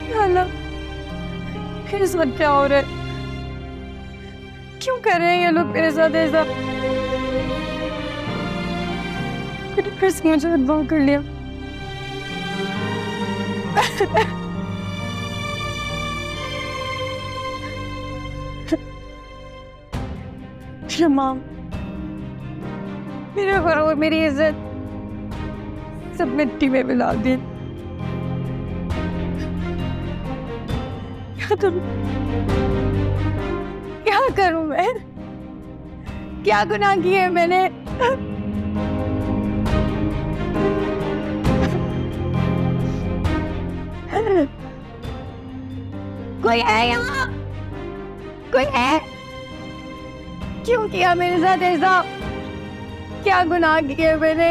या अल्लाह, मेरे साथ क्या हो रहा है? क्यों कर रहे हैं ये लोग मेरे साथ ऐसा? मैंने फिर से मुझे बदनाम कर लिया। माम, मेरे घर और मेरी इज्जत सब मिट्टी में मिला दी। क्या करूं मैं? क्या गुनाह किए मैंने? कोई है यहाँ? कोई है? क्यों किया मेरे साथ ऐसा? क्या गुनाह किए मैंने?